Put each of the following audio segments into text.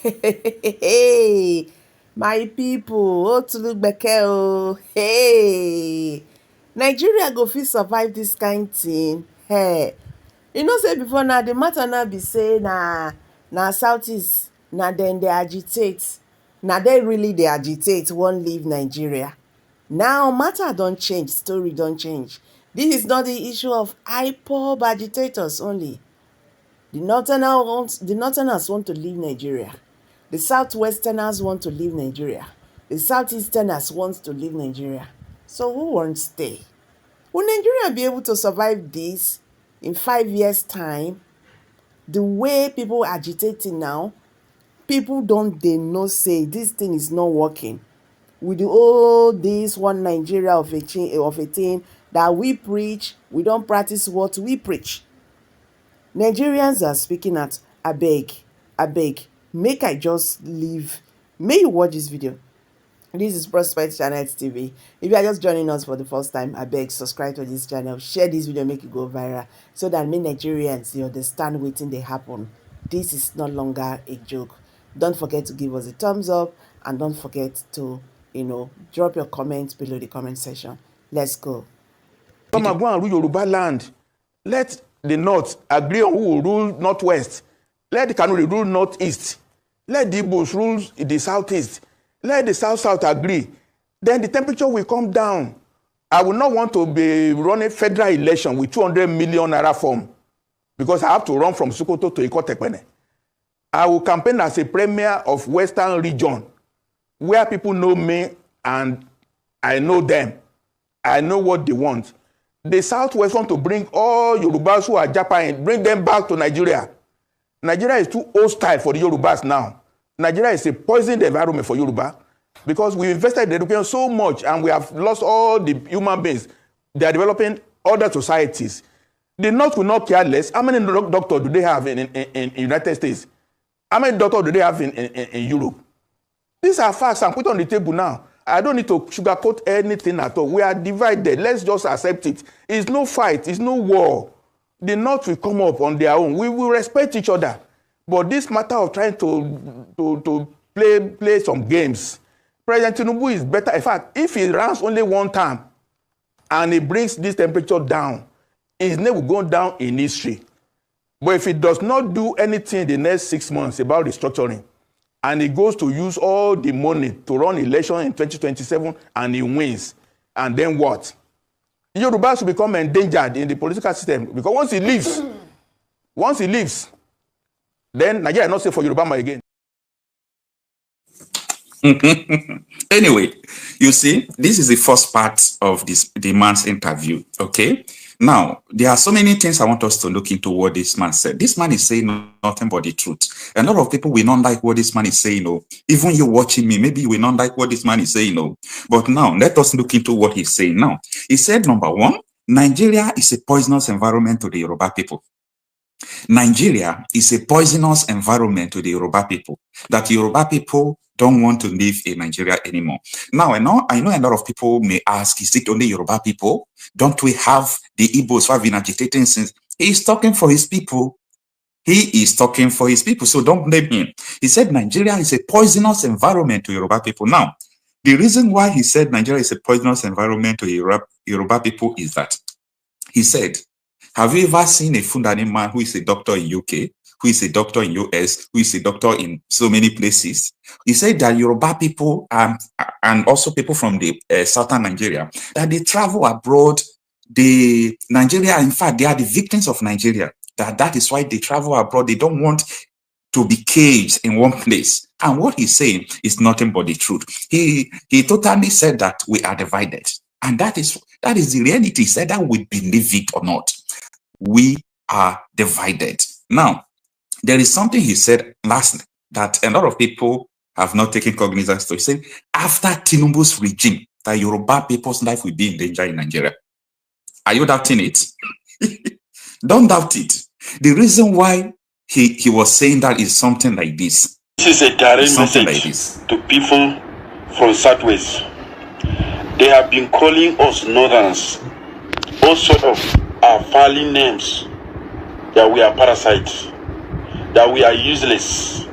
Hey, my people, Otulugbeke. Hey, Nigeria go fit survive this kind thing. Hey, you know say before now the matter now be say na southeast na dem dey agitate, na dem really dey agitate wan leave Nigeria. Now matter don change, story don change. This is not the issue of IPOB agitators only. The Northerners want to leave Nigeria. The Southwesterners want to leave Nigeria. The Southeasterners want to leave Nigeria. So who won't stay? Will Nigeria be able to survive this in 5 years' time? The way people are agitating now, people they know say this thing is not working. With all this one Nigeria of a thing that we preach, we don't practice what we preach. Nigerians are speaking at abeg, make I just leave. May you watch this video. This is Prospect Channel TV. If you are just joining us for the first time, abeg subscribe to this channel, share this video, make it go viral, so that many Nigerians understand wetin dey happen. This is no longer a joke. Don't forget to give us a thumbs up, and don't forget to drop your comments below the comment section. Let's go. Come and go and rule Yoruba land. Let the North agree on who will rule Northwest. Let the Kanuri rule Northeast. Let the Igbos rule the Southeast. Let the South agree. Then the temperature will come down. I will not want to be running federal election with 200 million naira form, because I have to run from Sokoto to Ikotekpene. I will campaign as a premier of Western region, where people know me and I know them. I know what they want. The Southwest want to bring all Yorubas who are Japan, bring them back to Nigeria. Nigeria is too hostile for the Yorubas now. Nigeria is a poisoned environment for Yoruba, because we invested in the Europeans so much and we have lost all the human beings. They are developing other societies. The North will not care less. How many doctors do they have in United States? How many doctors do they have in Europe? These are facts and put on the table now. I don't need to sugarcoat anything at all. We are divided. Let's just accept it. It's no fight. It's no war. The North will come up on their own. We will respect each other. But this matter of trying to play some games, President Tinubu is better. In fact, if he runs only one time and he brings this temperature down, his name will go down in history. But if he does not do anything in the next 6 months about restructuring, and he goes to use all the money to run election in 2027 and he wins, and then what? Yoruba will become endangered in the political system, because once he leaves, then Nigeria is not safe for Yoruba again. Anyway, you see, this is the first part of the man's interview, okay? Now, there are so many things I want us to look into what this man said. This man is saying nothing but the truth. A lot of people will not like what this man is saying. Even you watching me, maybe you will not like what this man is saying. But now, let us look into what he's saying now. He said, number one, Nigeria is a poisonous environment to the Yoruba people. Nigeria is a poisonous environment to the Yoruba people, that Yoruba people don't want to live in Nigeria anymore. Now, I know a lot of people may ask, is it only Yoruba people? Don't we have the Igbos who have been agitating since? He is talking for his people. He is talking for his people, so don't blame him. He said Nigeria is a poisonous environment to Yoruba people. Now, the reason why he said Nigeria is a poisonous environment to Yoruba people is that he said, have you ever seen a Fundani man who is a doctor in UK, who is a doctor in US, who is a doctor in so many places? He said that Yoruba people and also people from the southern Nigeria, that they travel abroad. Nigeria, in fact, they are the victims of Nigeria. That is why they travel abroad. They don't want to be caged in one place. And what he's saying is nothing but the truth. He totally said that we are divided. And that is the reality. He said that we believe it or not. We are divided. Now, there is something he said last that a lot of people have not taken cognizance to. He said, after Tinubu's regime, that Yoruba people's life will be in danger in Nigeria. Are you doubting it? Don't doubt it. The reason why he was saying that is something like this. This is a direct message to people from Southwest. They have been calling us Northerners all sort of fouling names, that we are parasites, that we are useless,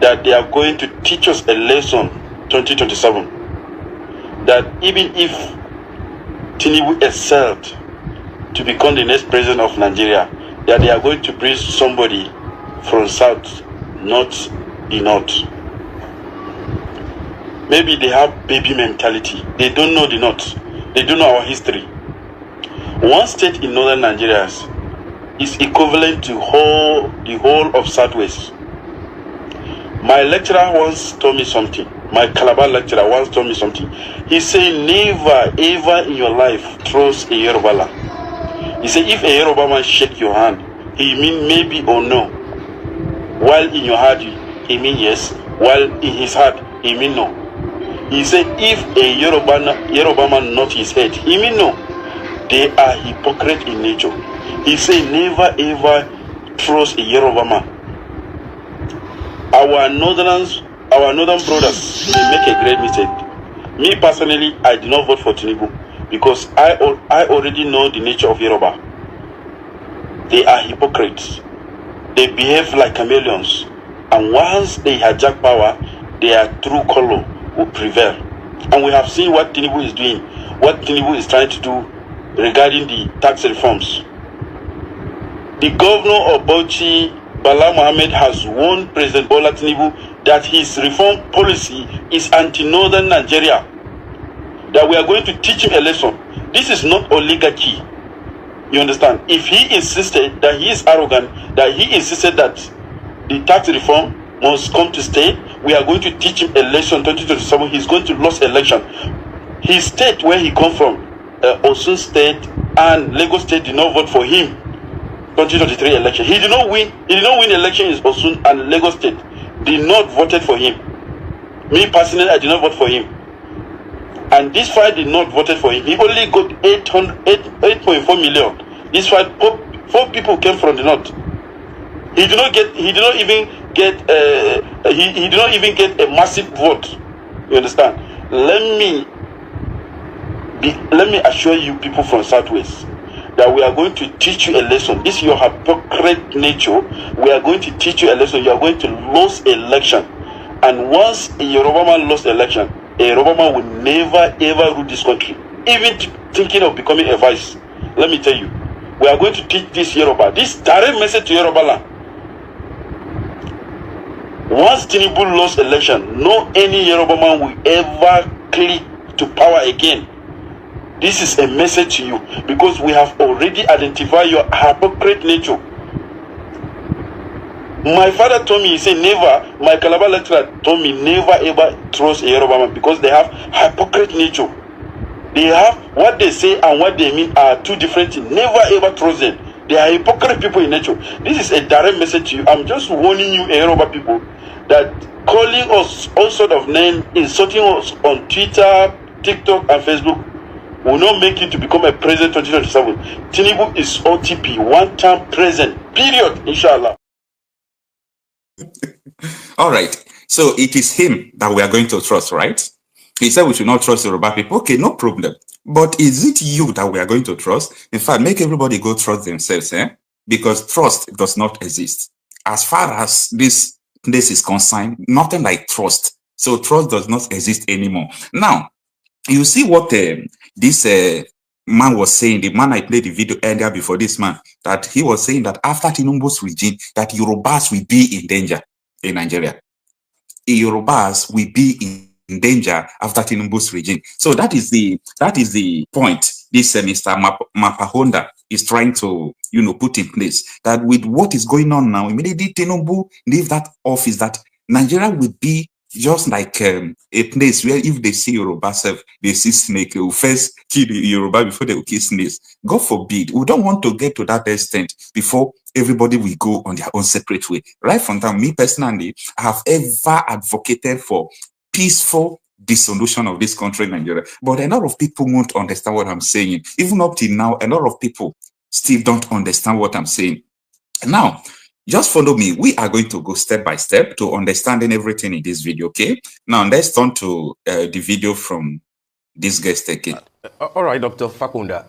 that they are going to teach us a lesson 2027. That even if Tinubu excelled to become the next president of Nigeria, that they are going to bring somebody from south, not the north. Maybe they have baby mentality. They don't know the north. They don't know our history. One state in northern Nigeria is equivalent to the whole of southwest. My lecturer once told me something. My Calabar lecturer once told me something. He said, never ever in your life trust a Yoruba land. He said, if a Yoruba man shake your hand, he mean maybe or no. While in your heart, he mean yes. While in his heart, he mean no. He said, if a Yoruba man nod his head, he mean no. They are hypocrite in nature. He said, never ever trust a Yoruba man. Our northern brothers, they make a great mistake. Me personally, I did not vote for Tinubu because I already know the nature of Yoruba. They are hypocrites. They behave like chameleons. And once they hijack power, their true color will prevail. And we have seen what Tinubu is doing, what Tinubu is trying to do regarding the tax reforms. The governor of Bauchi, Bala Mohammed, has warned President Bola Tinubu that his reform policy is anti-northern Nigeria, that we are going to teach him a lesson. This is not oligarchy. You understand? If he insisted that he is arrogant, that he insisted that the tax reform must come to stay, we are going to teach him a lesson 2027. He's going to lose election. His state where he come from, Osun State and Lagos State, did not vote for him 2023 election. He did not win election in Osun and Lagos State. Did not voted for him. Me personally, I did not vote for him. And this fight did not voted for him. He only got 8.4 million. This fight, four people came from the north. He did not even get a massive vote. You understand? Let me assure you, people from Southwest, that we are going to teach you a lesson. This is your hypocrite nature. We are going to teach you a lesson. You are going to lose election. And once a Yoruba man lost election, a Yoruba man will never ever rule this country. Even thinking of becoming a vice. Let me tell you, we are going to teach this Yoruba, this direct message to Yoruba land. Once Tinubu lost election, no any Yoruba man will ever click to power again. This is a message to you because we have already identified your hypocrite nature. My father told me, he said never, my Calabar lecturer told me never ever trust a Yoruba man because they have hypocrite nature. They have what they say and what they mean are two different things. Never ever trust them. They are hypocrite people in nature. This is a direct message to you. I'm just warning you, Yoruba people, that calling us all sort of names, insulting us on Twitter, TikTok, and Facebook will not make you to become a president 2027. Tinubu is OTP, one-time president, period, inshallah. All right. So it is him that we are going to trust, right? He said we should not trust Yoruba people. Okay, no problem. But is it you that we are going to trust? In fact, make everybody go trust themselves, because trust does not exist. As far as this place is concerned, nothing like trust. So trust does not exist anymore. Now, you see what this man was saying, the man I played the video earlier before this man, that he was saying that after Tinubu's regime, that Yorubas will be in danger in Nigeria. Yorubas will be in danger after Tinubu's regime. So that is the point this Mr. Fapohunda is trying to put in place, that with what is going on now, immediately Tinubu leave that office, that Nigeria will be just like a place where if they see Yoruba self, they see snake, they will first kill Yoruba before they will kill snakes. God forbid. We don't want to get to that extent before everybody will go on their own separate way. Right from time, me personally, I have ever advocated for peaceful dissolution of this country, Nigeria. But a lot of people won't understand what I'm saying. Even up till now, a lot of people still don't understand what I'm saying. Now, just follow me. We are going to go step by step to understanding everything in this video, okay? Now, let's turn to the video from this guest again. All right, Dr. Fapohunda.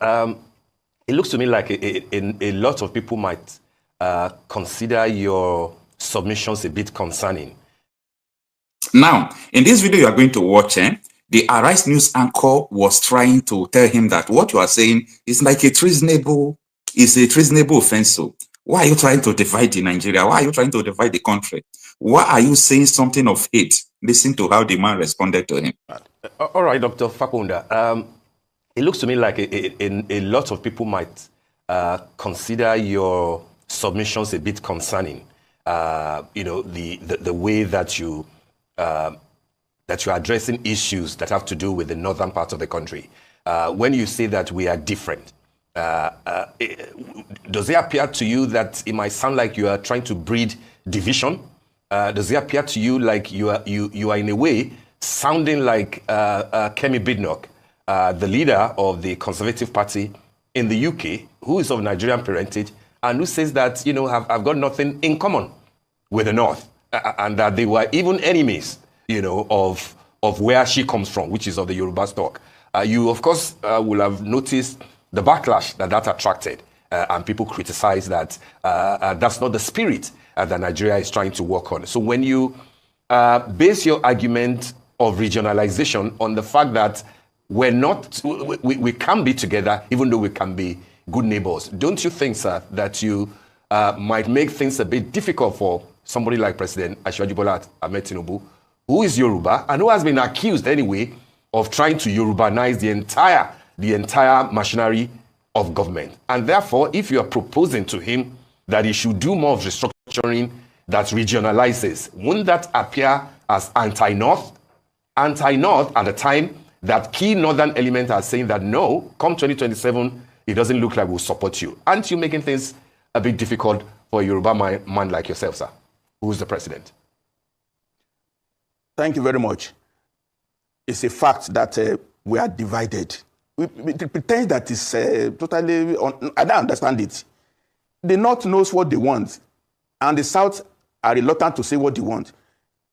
It looks to me like a lot of people might consider your submissions a bit concerning. Now, in this video you are going to watch, the Arise News anchor was trying to tell him that what you are saying is like a treasonable offense. So why are you trying to divide Nigeria? Why are you trying to divide the country? Why are you saying something of hate? Listen to how the man responded to him. All right, Dr. Fapohunda. It looks to me like a lot of people might consider your submissions a bit concerning. The way that you that you're addressing issues that have to do with the northern part of the country. When you say that we are different, does it appear to you that it might sound like you are trying to breed division? Does it appear to you like you are in a way sounding like Kemi Badenoch, the leader of the Conservative Party in the UK, who is of Nigerian parentage, and who says that, I've got nothing in common with the North, and that they were even enemies, of where she comes from, which is of the Yoruba stock. You, of course, will have noticed the backlash that attracted, and people criticize that that's not the spirit that Nigeria is trying to work on. So when you base your argument of regionalization on the fact that we can be together, even though we can be good neighbors, don't you think, sir, that you might make things a bit difficult for somebody like President Asiwaju Bola Ahmed Tinubu, who is Yoruba and who has been accused anyway of trying to Yorubanize the entire machinery of government? And therefore, if you are proposing to him that he should do more of restructuring that regionalizes, wouldn't that appear as anti-North? Anti-North at the time that key Northern elements are saying that no, come 2027, it doesn't look like we'll support you. Aren't you making things a bit difficult for a Yoruba man like yourself, sir, who's the president? Thank you very much. It's a fact that we are divided. We pretend that it's totally, I don't understand it. The North knows what they want, and the South are reluctant to say what they want.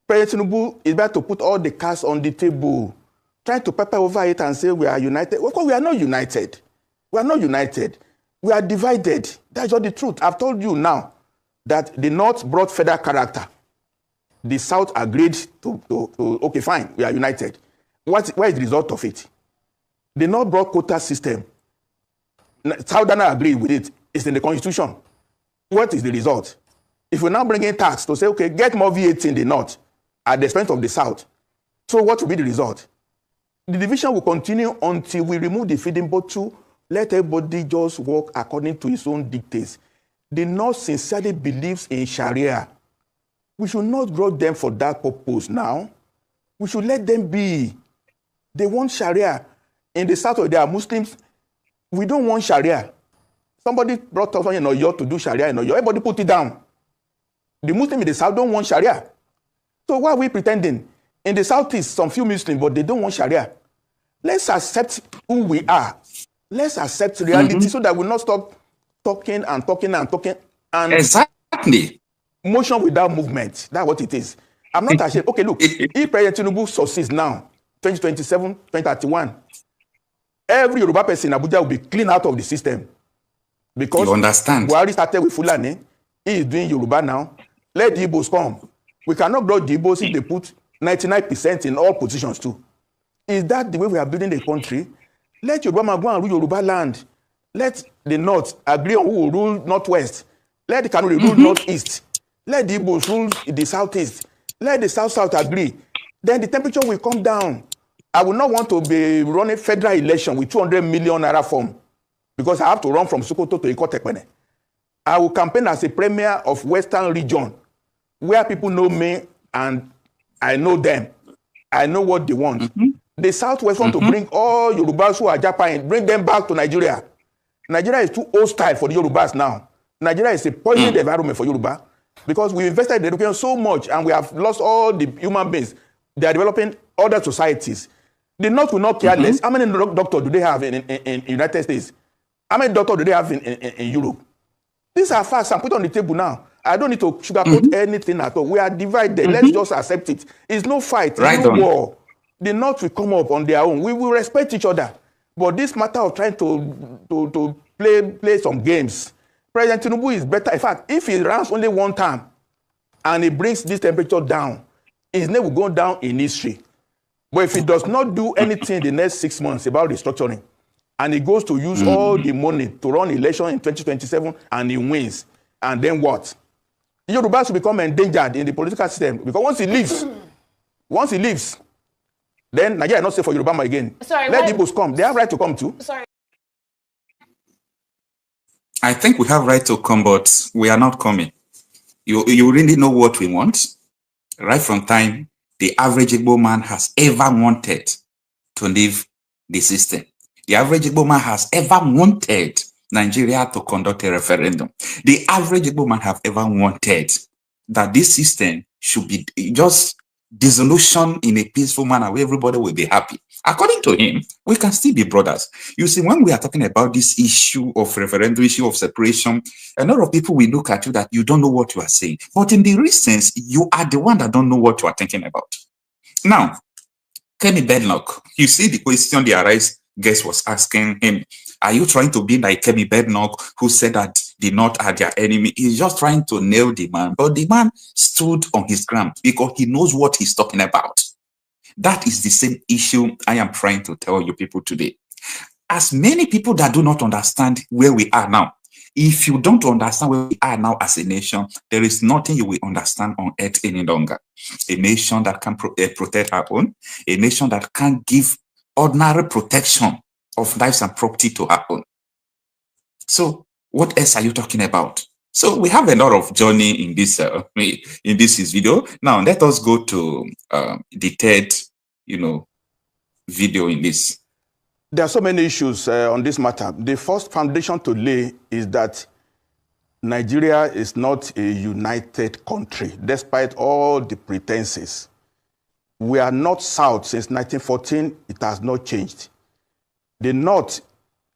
President Tinubu is about to put all the cards on the table, trying to pepper over it and say we are united. Well, we are not united. We are not united. We are divided. That's just the truth. I've told you now that the North brought federal character. The South agreed to okay, fine, we are united. What is the result of it? The North brought quota system. Southern agreed with it. It's in the Constitution. What is the result? If we now bring in tax to say, okay, get more VAT in the North at the expense of the South, so what will be the result? The division will continue until we remove the feeding bottle, let everybody just work according to his own dictates. The North sincerely believes in Sharia. We should not draw them for that purpose now. We should let them be. They want Sharia. In the South, there are Muslims. We don't want Sharia. Somebody brought us in Oyo to do Sharia in Oyo. Everybody put it down. The Muslims in the South don't want Sharia. So why are we pretending? In the Southeast, some few Muslims, but they don't want Sharia. Let's accept who we are. Let's accept reality so that we'll not stop talking and talking and talking. And exactly. Motion without movement. That's what it is. I'm not ashamed. Okay, look, if President Tinubu succeeds now, 2027, 2031, every Yoruba person in Abuja will be cleaned out of the system. Because you understand? We already started with Fulani. He is doing Yoruba now. Let the Igbos come. We cannot block the Igbos if they put 99% in all positions too. Is that the way we are building the country? Let Yoruba man go and rule Yoruba land. Let the North agree on who will rule Northwest. Let the Kanuri rule Northeast. Let the Igbos rule the Southeast. Let the South agree. Then the temperature will come down. I will not want to be running federal election with 200 million naira form because I have to run from Sokoto to Ikotekpene. I will campaign as a premier of Western region where people know me and I know them. I know what they want. The Southwest want to bring all Yorubas who are Japan, bring them back to Nigeria. Nigeria is too hostile for the Yorubas now. Nigeria is a poisoned environment for Yoruba because we invested in education so much and we have lost all the human beings. They are developing other societies. The North will not care less. How many doctors do they have in United States? How many doctors do they have in Europe? These are facts I'm put on the table now. I don't need to sugarcoat anything at all. We are divided. Let's just accept it. It's no fight. It's no war. The North will come up on their own. We will respect each other. But this matter of trying to play some games, President Tinubu is better. In fact, if he runs only one time and he brings this temperature down, his name will go down in history. But if he does not do anything the next 6 months about restructuring, and he goes to use all the money to run election in 2027 and he wins, and then what? Yoruba should become endangered in the political system, because once he leaves, then Nigeria is not safe for Yoruba again. Sorry, let the Igbos come. They have right to come too. Sorry. I think we have right to come, but we are not coming. You really know what we want. Right from time the average Igbo man has ever wanted to leave the system. The average Igbo man has ever wanted Nigeria to conduct a referendum. The average Igbo man have ever wanted that this system should be just dissolution in a peaceful manner where everybody will be happy. According to him, we can still be brothers. You see, when we are talking about this issue of referendum, issue of separation, a lot of people will look at you that you don't know what you are saying. But in the real sense, you are the one that don't know what you are thinking about. Now, Kemi Bednock, you see the question the Arise guest was asking him, are you trying to be like Kemi Bednock, who said that the North are their enemy? He's just trying to nail the man. But the man stood on his ground because he knows what he's talking about. That is the same issue I am trying to tell you people today. As many people that do not understand where we are now, if you don't understand where we are now as a nation, there is nothing you will understand on earth any longer. A nation that can protect our own, a nation that can give ordinary protection of lives and property to our own. So what else are you talking about? So we have a lot of journey in this video. Now let us go to the third, video in this. There are so many issues on this matter. The first foundation to lay is that Nigeria is not a united country, despite all the pretenses. We are not South since 1914. It has not changed. The North,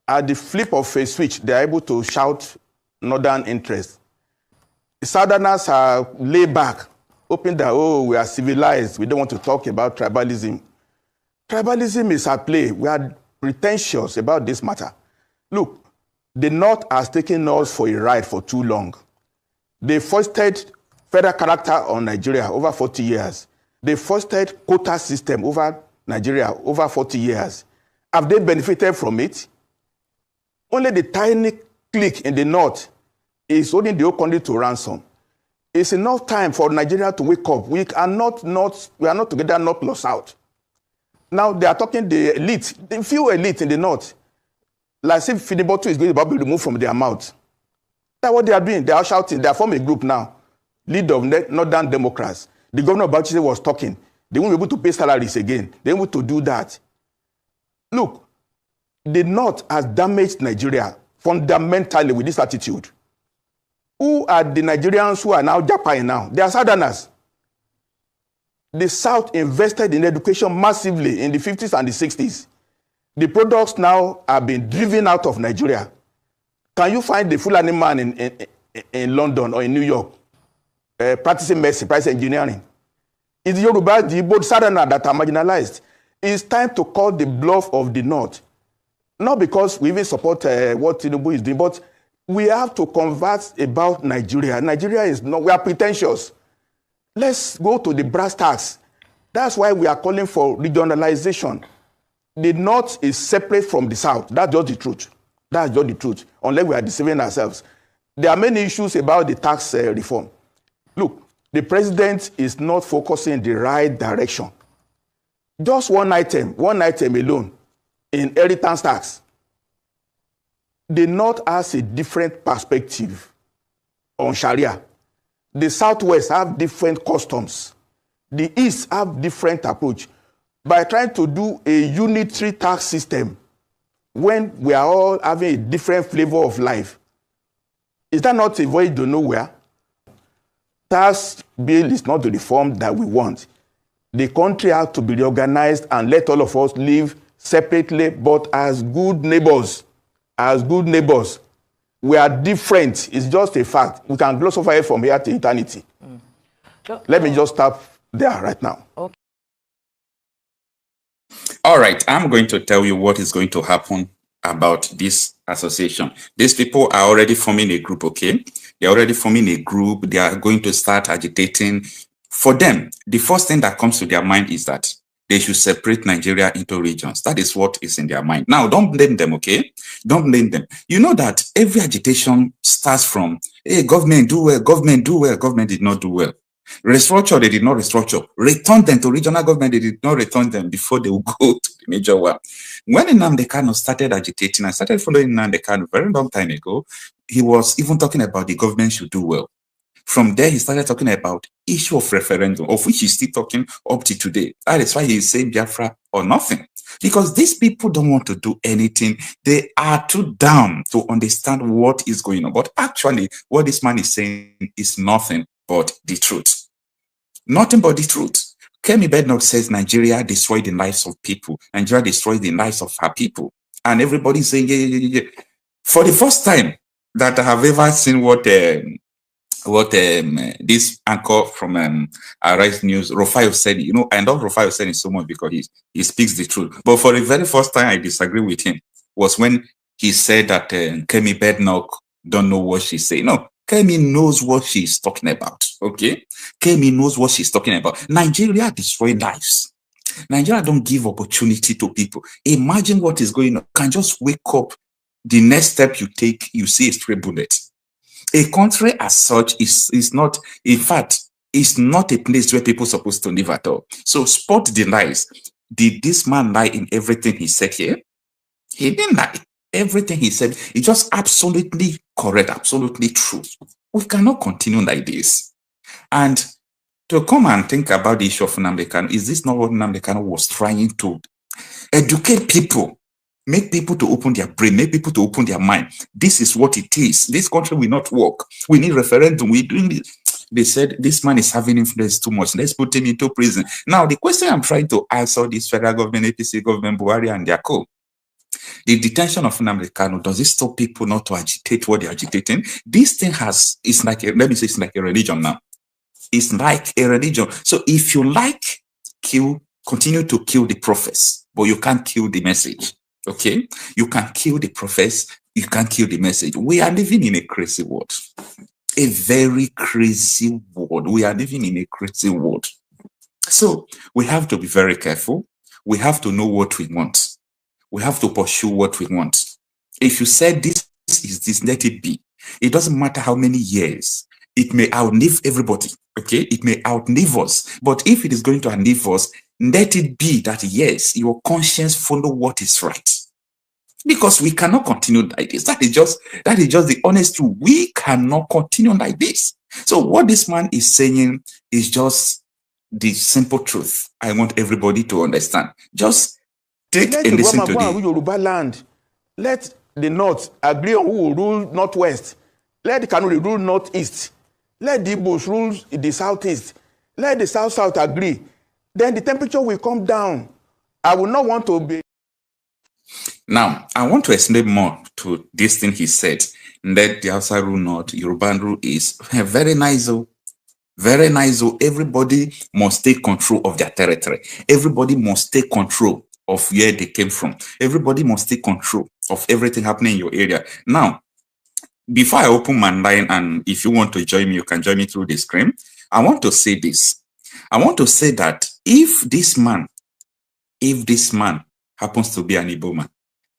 at the flip of a switch, they are able to shout Northern interest. The Southerners are laid back, hoping that, we are civilized. We don't want to talk about tribalism. Tribalism is at play. We are pretentious about this matter. Look, the North has taken us for a ride for too long. They foisted federal character on Nigeria over 40 years. They foisted quota system over Nigeria over 40 years. Have they benefited from it? Only the tiny clique in the North is holding the whole country to ransom. It's enough time for Nigeria to wake up. We are not together, North plus South. Now they are talking the elite, the few elite in the North. Like if Finibotu is going to be removed from their mouth. That's what they are doing. They are shouting. They are forming a group now. Lead of Northern Democrats. The governor of Bauchi was talking. They won't be able to pay salaries again. They won't be able to do that. Look, the North has damaged Nigeria fundamentally with this attitude. Who are the Nigerians who are now Japan now? They are Southerners. The South invested in education massively in the 50s and the 60s. The products now have been driven out of Nigeria. Can you find the Fulani man in London or in New York practicing medicine, practicing engineering? It's Yoruba, the Igbo, Southerners that are marginalized. It's time to call the bluff of the North. Not because we even support what Tinubu is doing, but we have to converse about Nigeria. Nigeria is not, we are pretentious. Let's go to the brass tacks. That's why we are calling for regionalization. The North is separate from the South. That's just the truth. That's just the truth, unless we are deceiving ourselves. There are many issues about the tax reform. Look, the president is not focusing in the right direction. Just one item alone, inheritance tax. The North has a different perspective on Sharia. The Southwest have different customs. The East have different approach. By trying to do a unitary tax system, when we are all having a different flavor of life, is that not a voyage to nowhere? Tax bill is not the reform that we want. The country has to be reorganized and let all of us live separately, but as good neighbors. As good neighbors. We are different. It's just a fact. We can gloss over it from here to eternity. Let me just stop there right now. Okay. All right, I'm going to tell you what is going to happen about this association. These people are already forming a group, okay? They're already forming a group. They are going to start agitating For them, the first thing that comes to their mind is that they should separate Nigeria into regions. That is what is in their mind. Now, don't blame them, okay? Don't blame them. You know that every agitation starts from, hey, government do well, government do well, government did not do well. Restructure, they did not restructure. Return them to regional government, they did not return them before they would go to the major one. When Nnamdi Kanu started agitating, I started following Nnamdi Kanu a very long time ago. He was even talking about the government should do well. From there, he started talking about issue of referendum, of which he's still talking up to today. That is why he's saying Biafra or nothing. Because these people don't want to do anything. They are too dumb to understand what is going on. But actually, what this man is saying is nothing but the truth. Nothing but the truth. Kemi Bednock says Nigeria destroyed the lives of people. Nigeria destroyed the lives of her people. And everybody's saying, yeah. For the first time that I have ever seen what this anchor from Arise News, Rufai said, you know, I love Rufai said so much because he speaks the truth. But for the very first time I disagree with him was when he said that Kemi Bednock don't know what she's saying. No, Kemi knows what she's talking about, okay? Kemi knows what she's talking about. Nigeria destroy lives. Nigeria don't give opportunity to people. Imagine what is going on. You can just wake up, the next step you take, you see a stray bullet. A country as such is not, in fact, it's not a place where people are supposed to live at all. So spot the lies. Did this man lie in everything he said here? He didn't lie. Everything he said is just absolutely correct, absolutely true. We cannot continue like this. And to come and think about the issue of Nnamdi Kanu, is this not what Nnamdi Kanu was trying to educate people? Make people to open their brain, make people to open their mind. This is what it is. This country will not work. We need referendum. We're doing this. They said this man is having influence too much. Let's put him into prison. Now, the question I'm trying to answer this federal government, APC government, Buhari and their co, the detention of Nnamdi Kanu, does it stop people not to agitate what they're agitating? This thing it's like a religion now. It's like a religion. So if you continue to kill the prophets, but you can't kill the message. Okay, you can kill the prophets, you can't kill the message. We are living in a crazy world, a very crazy world. We are living in a crazy world. So we have to be very careful. We have to know what we want. We have to pursue what we want. If you said this is this, let it be. It doesn't matter how many years. It may outlive everybody. Okay, it may outlive us. But if it is going to outlive us, let it be that, yes, your conscience follow what is right. Because we cannot continue like this. That is just the honest truth. We cannot continue like this. So what this man is saying is just the simple truth. I want everybody to understand. Just take and listen to the Yoruba land. Let the North agree on who will rule Northwest. Let the Kanuri rule Northeast. Let the Igbos rule the Southeast. Let the South agree. Then the temperature will come down. I will not want to be. Now, I want to explain more to this thing he said. Let the Hausa rule North, Yoruba rule is very nice. Very nice. Everybody must take control of their territory. Everybody must take control of where they came from. Everybody must take control of everything happening in your area. Now, before I open my line, and if you want to join me, you can join me through the screen. I want to say this. I want to say that if this man happens to be an Igbo man,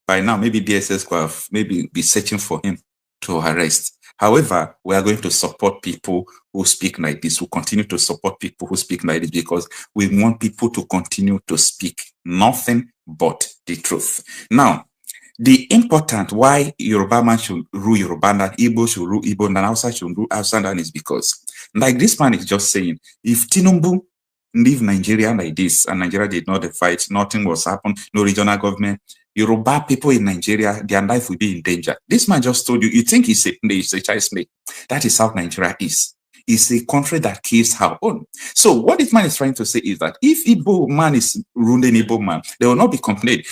by now maybe DSS could have maybe be searching for him to arrest. However, we are going to support people who speak like this. We continue to support people who speak like this because we want people to continue to speak nothing but the truth. Now, the important why Yoruba man should rule Yoruba land, Igbo should rule Igbo land, Hausa should rule Hausa land is because, like this man is just saying, if Tinubu leave Nigeria like this and Nigeria did not fight, nothing was happen, no regional government, Yoruba people in Nigeria, their life will be in danger. This man just told you, you think it's a child's play. That is how Nigeria is. It's a country that kills her own. So what this man is trying to say is that if Igbo man is ruling Igbo man, there will not be complaint.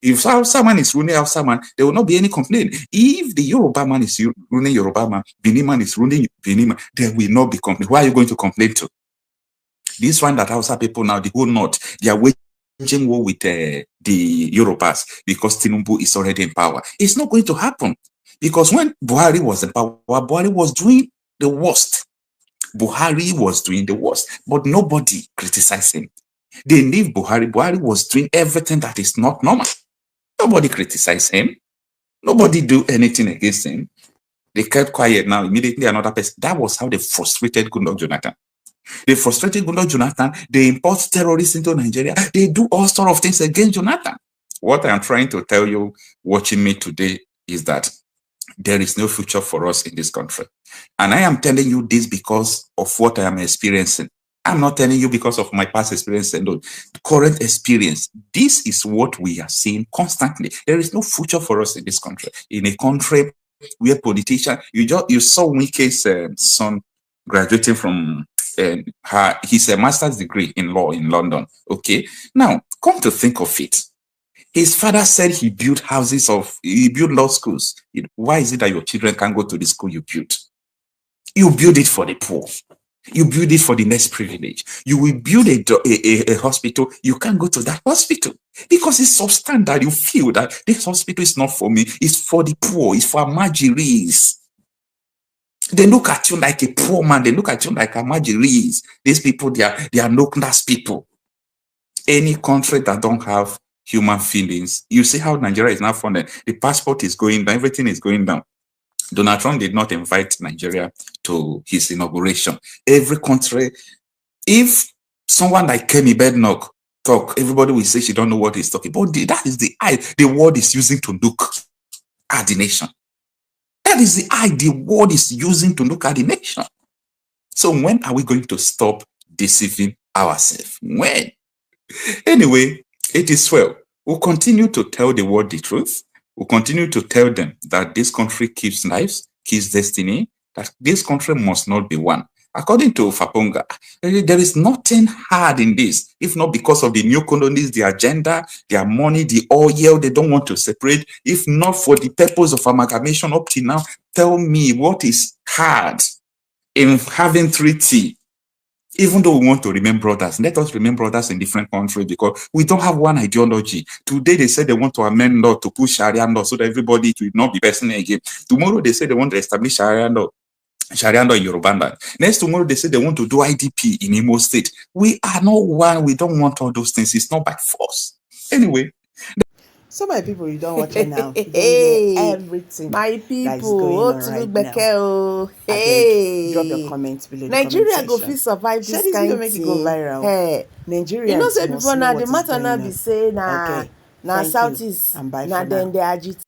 If Hausa man is ruling Hausa man, there will not be any complaint. If the Yoruba man is ruling Yoruba man, Benin man is ruling Benin man, there will not be complaint. Why are you going to complain to? This one that Hausa people now, the whole North, they are waging war with the Yorubas because Tinubu is already in power. It's not going to happen because when Buhari was in power, Buhari was doing the worst. Buhari was doing the worst, but nobody criticized him. They leave Buhari. Buhari was doing everything that is not normal. Nobody criticized him. Nobody do anything against him. They kept quiet. Now immediately another person. That was how they frustrated Goodluck Jonathan. They frustrated Goodluck Jonathan. They import terrorists into Nigeria. They do all sorts of things against Jonathan. What I am trying to tell you watching me today is that there is no future for us in this country. And I am telling you this because of what I am experiencing. I'm not telling you because of my past experience and current experience. This is what we are seeing constantly. There is no future for us in this country. In a country where politicians, you saw Wike's son graduating from his master's degree in law in London. Okay, now come to think of it. His father said he built he built law schools. Why is it that your children can't go to the school you built? You build it for the poor. You build it for the less privileged. You will build a hospital. You can't go to that hospital because it's substandard. You feel that this hospital is not for me. It's for the poor. It's for marginaries. They look at you like a poor man. They look at you like a marginaries. These people, they are no-class people. Any country that don't have human feelings, you see how Nigeria is now funded. The passport is going down. Everything is going down. Donald Trump did not invite Nigeria to his inauguration. Every country, if someone like Kemi Bednock talk, everybody will say she don't know what he's talking about. That is the eye the world is using to look at the nation. That is the eye the world is using to look at the nation. So when are we going to stop deceiving ourselves? When? Anyway, it is well. We'll continue to tell the world the truth. We'll continue to tell them that this country keeps lives, keeps destiny, that this country must not be one. According to Fapohunda, there is nothing hard in this, if not because of the new colonies, the agenda, their money, the oil, they don't want to separate. If not for the purpose of amalgamation up till now, tell me what is hard in having treaty. Even though we want to remain brothers, let us remain brothers in different countries because we don't have one ideology. Today, they say they want to amend law to push Sharia law so that everybody will not be personal again. Tomorrow, they say they want to establish Sharia law in Yoruba land. Next tomorrow, they say they want to do IDP in Imo State. We are not one. We don't want all those things. It's not by force. Anyway. So my people, you don't watch it now. You don't hear everything my people, that is going on right now. Hey, drop your comments below. Nigeria go fit survive this kind of make it go viral. Hey, Nigerians, you know say must before know now what the is matter going now on. be say na Okay, thank you, Southeast and bye na for then now. they agitate.